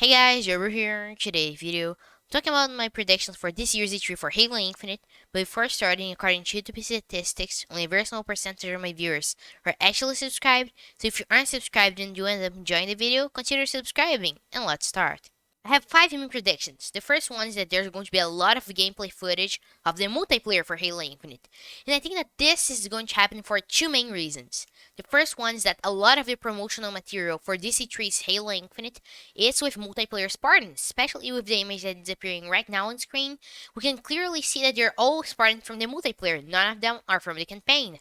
Hey guys, Robert here. Today's video talking about my predictions for this year's E3 for Halo Infinite. But before starting, according to YouTube statistics, only a very small percentage of my viewers are actually subscribed. So if you aren't subscribed and you end up enjoying the video, consider subscribing. And let's start. I have 5 main predictions. The first one is that there's going to be a lot of gameplay footage of the multiplayer for Halo Infinite. And I think that this is going to happen for 2 main reasons. The first one is that a lot of the promotional material for DC3's Halo Infinite is with multiplayer Spartans, especially with the image that is appearing right now on screen. We can clearly see that they're all Spartans from the multiplayer, none of them are from the campaign.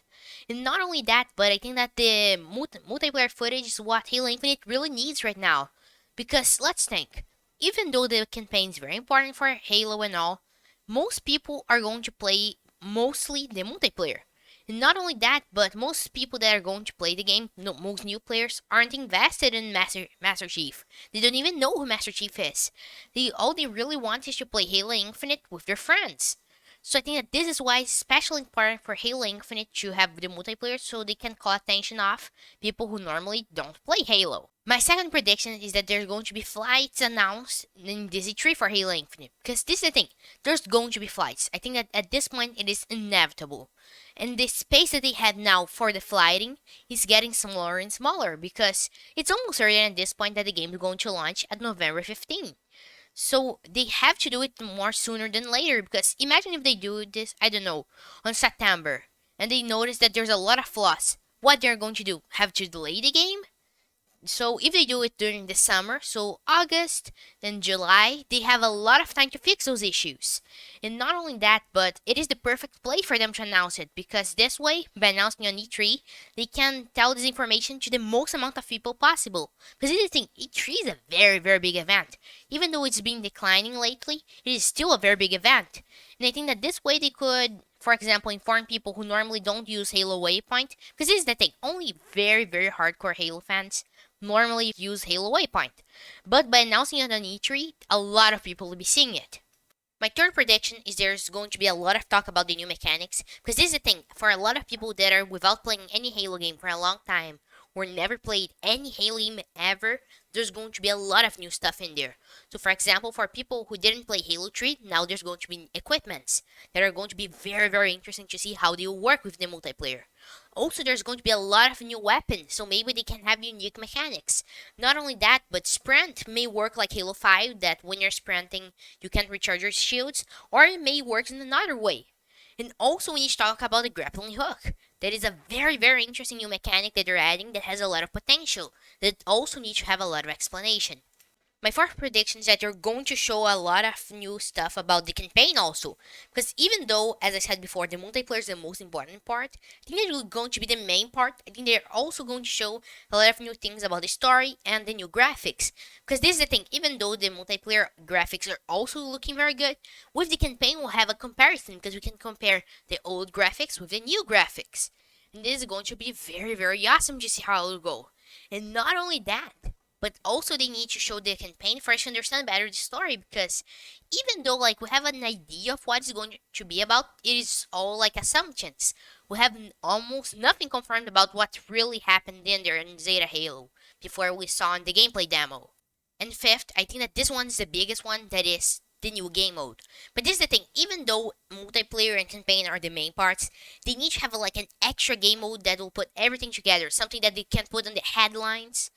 And not only that, but I think that the multiplayer footage is what Halo Infinite really needs right now. Because let's think, even though the campaign is very important for Halo and all, most people are going to play mostly the multiplayer. And not only that, but most people that are going to play the game, no, most new players, aren't invested in Master Chief. They don't even know who Master Chief is. All they really want is to play Halo Infinite with their friends. So I think that this is why it's especially important for Halo Infinite to have the multiplayer so they can call attention of people who normally don't play Halo. My second prediction is that there's going to be flights announced in Disney 3 for Halo Infinite. Because this is the thing, there's going to be flights. I think that at this point it is inevitable. And the space that they have now for the flighting is getting smaller and smaller because it's almost certain at this point that the game is going to launch at November 15th. So they have to do it more sooner than later because imagine if they do this, I don't know, on September and they notice that there's a lot of flaws. What they're going to do? Have to delay the game? So if they do it during the summer, so August, then July, they have a lot of time to fix those issues. And not only that, but it is the perfect place for them to announce it because this way, by announcing on E3, they can tell this information to the most amount of people possible. Because this is the thing, E3 is a very, very big event. Even though it's been declining lately, it is still a very big event. And I think that this way they could, for example, inform people who normally don't use Halo Waypoint, because this is the thing, only very, very hardcore Halo fans normally use Halo Waypoint. But by announcing it on E3, a lot of people will be seeing it. My third prediction is there's going to be a lot of talk about the new mechanics, because this is the thing, for a lot of people that are without playing any Halo game for a long time, or never played any Halo game ever, there's going to be a lot of new stuff in there. So for example, for people who didn't play Halo 3, now there's going to be equipments that are going to be very, very interesting to see how they will work with the multiplayer. Also, there's going to be a lot of new weapons, so maybe they can have unique mechanics. Not only that, but sprint may work like Halo 5, that when you're sprinting, you can recharge your shields, or it may work in another way. And also, we need to talk about the grappling hook. That is a very, very interesting new mechanic that they're adding that has a lot of potential, that also needs to have a lot of explanation. My fourth prediction is that they're going to show a lot of new stuff about the campaign also. Because even though, as I said before, the multiplayer is the most important part, I think that it's going to be the main part. I think they're also going to show a lot of new things about the story and the new graphics. Because this is the thing, even though the multiplayer graphics are also looking very good, with the campaign we'll have a comparison because we can compare the old graphics with the new graphics. And this is going to be very, very awesome to see how it will go. And not only that, but also they need to show the campaign for us to understand better the story because even though like we have an idea of what it's going to be about, it is all like assumptions. We have almost nothing confirmed about what really happened in there in Zeta Halo before we saw in the gameplay demo. And fifth, I think that this one is the biggest one, that is the new game mode. But this is the thing, even though multiplayer and campaign are the main parts, they need to have like an extra game mode that will put everything together, something that they can put on the headlines.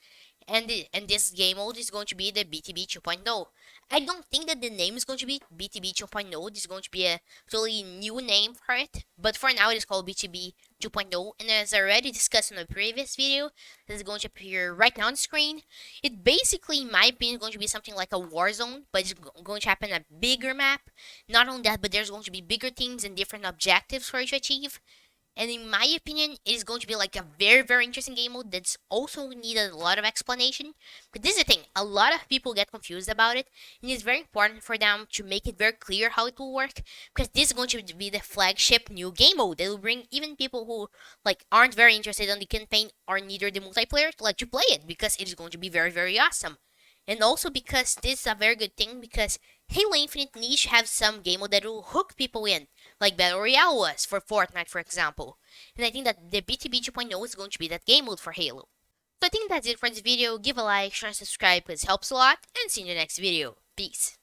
And this game mode is going to be the BTB 2.0. I don't think that the name is going to be BTB 2.0. This is going to be a totally new name for it. But for now, it is called BTB 2.0. And as I already discussed in a previous video, this is going to appear right now on the screen. It basically, in my opinion, is going to be something like a war zone, but it's going to happen on a bigger map. Not only that, but there's going to be bigger teams and different objectives for you to achieve. And in my opinion, it is going to be like a very, very interesting game mode that's also needed a lot of explanation. But this is the thing, a lot of people get confused about it, and it's very important for them to make it very clear how it will work, because this is going to be the flagship new game mode that will bring even people who like aren't very interested in the campaign or neither the multiplayer to like to play it, because it is going to be very, very awesome. And also because this is a very good thing, because Halo Infinite needs to have some game mode that will hook people in, like Battle Royale was for Fortnite, for example. And I think that the BTB 2.0 is going to be that game mode for Halo. So I think that's it for this video. Give a like, share, and subscribe because it helps a lot. And see you in the next video. Peace.